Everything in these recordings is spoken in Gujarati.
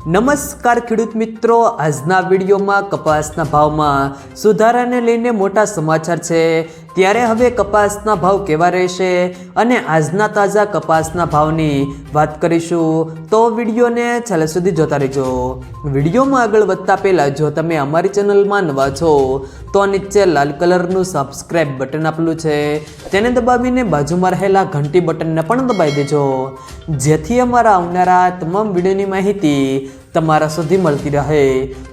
નમસ્કાર ખેડૂત મિત્રો, આજના વિડીયોમાં કપાસના ભાવમાં સુધારાને લઈને મોટા સમાચાર છે। ત્યારે હવે કપાસના ભાવ કેવા રહેશે અને આજના તાજા કપાસના ભાવની વાત કરીશું, તો વિડીયોને છેલ્લે સુધી જોતા રહેજો। વિડીયોમાં આગળ વધતા પહેલાં જો તમે અમારી ચેનલમાં નવા છો તો નીચે લાલ કલરનું સબસ્ક્રાઇબ બટન આપેલું છે, તેને દબાવીને બાજુમાં રહેલા ઘંટી બટનને પણ દબાવી દેજો, જેથી અમારા આવનારા તમામ વિડીયોની માહિતી તમારા સુધી મળતી રહે।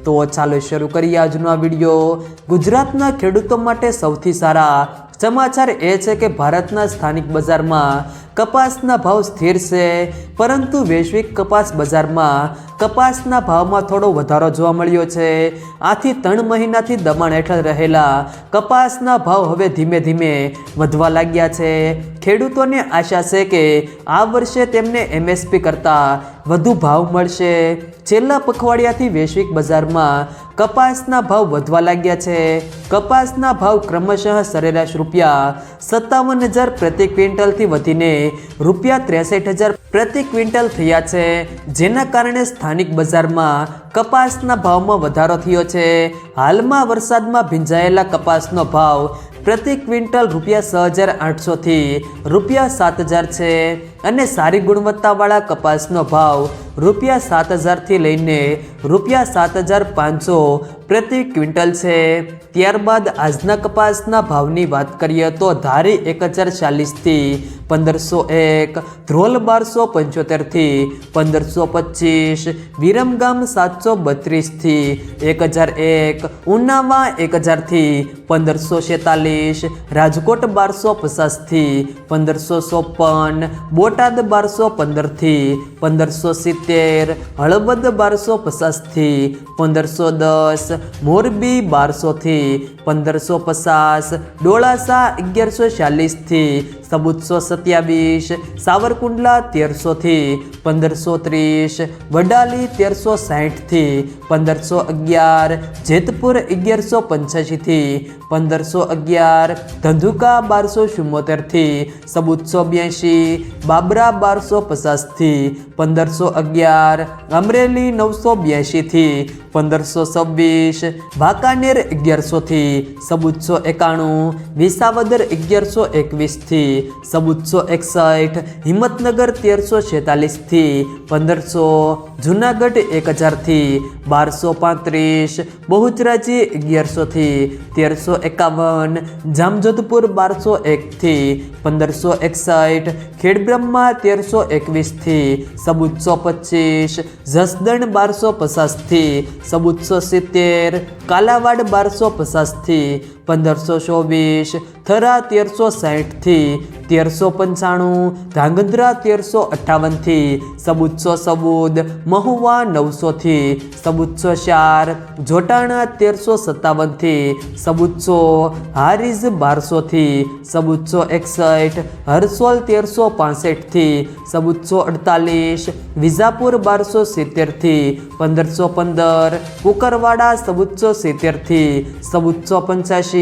તો ચાલો શરૂ કરીએ આજનો આ વિડીયો। ગુજરાતના ખેડૂતો માટે સૌથી સારા સમાચાર એ છે કે ભારતના સ્થાનિક બજારમાં કપાસના ભાવ સ્થિર છે, પરંતુ વૈશ્વિક કપાસ બજારમાં કપાસના ભાવમાં થોડો વધારો જોવા મળ્યો છે। આથી 3 મહિનાથી દબાણ હેઠળ રહેલા કપાસના ભાવ હવે ધીમે ધીમે વધવા લાગ્યા છે। ખેડૂતોને આશા છે કે આ વર્ષે તેમને MSP કરતાં વધુ ભાવ મળશે। છેલ્લા પખવાડિયાથી વૈશ્વિક બજારમાં કપાસના ભાવ વધવા લાગ્યા છે। કપાસના ભાવ ક્રમશઃ સરેરાશ ₹57,000 પ્રતિ ક્વિન્ટલથી વધીને ₹63,000 પ્રતિ ક્વિન્ટલ થયા છે, જેના કારણે સ્થાનિક બજારમાં કપાસના ભાવમાં વધારો થયો છે। હાલમાં વરસાદમાં ભીંજાયેલા કપાસનો ભાવ પ્રતિ ક્વિન્ટલ ₹6,800 થી ₹7,000 છે અને સારી ગુણવત્તાવાળા કપાસનો ભાવ ₹7,000 થી લઈને ₹7,500 પ્રતિ ક્વિન્ટલ છે। ત્યારબાદ આજના કપાસના ભાવની વાત કરીએ તો ધારી 1,040 થી 1,501, ધ્રોલ 1,275 થી 1,525, વિરમગામ 732 થી 1,001, ઉનાવા 1,000 થી 1,546, રાજકોટ 1,250 થી 1,554, બોટાદ 1,215 થી 1,570, હળવદ 1,250 થી 1,510, મોરબી 1,200 થી 1,550, ડોળાસા 1,140 થી 1,427, સાવરકુંડલા 1,300 થી 1,530, વડાલી 1,360 થી 1,511, જેતપુર 1,185 થી 1,511, ધંધુકા 1,274 થી 1,482, બાબરા 1,250 થી 1,511, અમરેલી 982 થી 1,526, વાંકાનેર 1,100 થી 1,491, વિસાવદર 1,121 થી 1,461, હિંમતનગર 1,346 થી 1,500, જુનાગઢ 1,000 થી 1,235, બહુચરાજી 1,100 થી 1,351, જામજોધપુર 1,201 થી 1,561, ખેડબ્રહ્મા 1,321 થી 1,425, જસદણ 1,250 થી 1,470, કાલાવાડ 1,250 થી 1,524, થરા 1,360 થી 1,395, ધાંગધ્રા 1,358 થી 1,414, મહુવા 900 થી 1,404, જોટાણા 1,357 થી 1,400, હારીજ 1,200 થી 1,461, હરસોલ 1,365 થી 1,448, વિજાપુર 1,270 થી 1,515, કુકરવાડા 1,470 થી 1,485,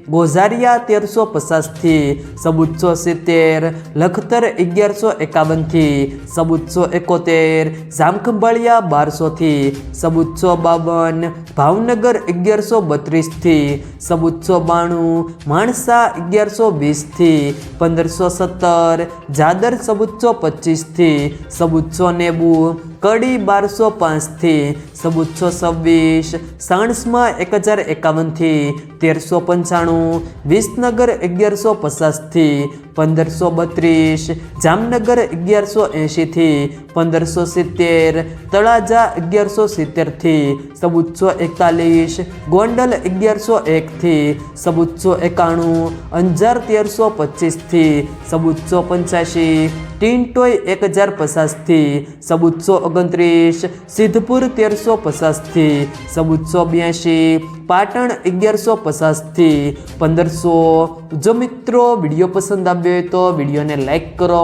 ગોઝારિયા 1,350 થી 1,470, લખતર 1,151 થી 1,471, જામખંભાળિયા 1,200 થી 1,452, ભાવનગર 1,132 થી 1,492, માણસા 1,120 થી 1,517, જાદર 1,425 થી 1,490, કડી 1,205 થી 1,426, સાણસમાં 1,051 થી 1,395, વિસનગર 1,150 થી 1,532, જામનગર 1,180 થી 1,570, તળાજા 1,170 થી 1,441, ગોંડલ 1,101 થી 1,491, અંજાર 1,325 થી 1,485, ટીંટોઈ 1,050 થી 1,429, સિદ્ધપુર 1,350 થી 1,482, પાટણ 1,150 થી 1,500। જો મિત્રો વિડીયો પસંદ આવ્યો હોય તો વિડીયોને લાઈક કરો,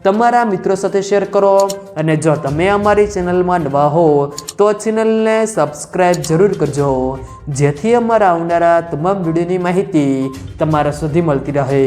તમારા મિત્રો સાથે શેર કરો અને જો તમે અમારી ચેનલમાં નવા હો તો ચેનલને સબસ્ક્રાઈબ જરૂર કરજો, જેથી અમારા આવનારા તમામ વિડીયોની માહિતી તમારા સુધી મળતી રહે।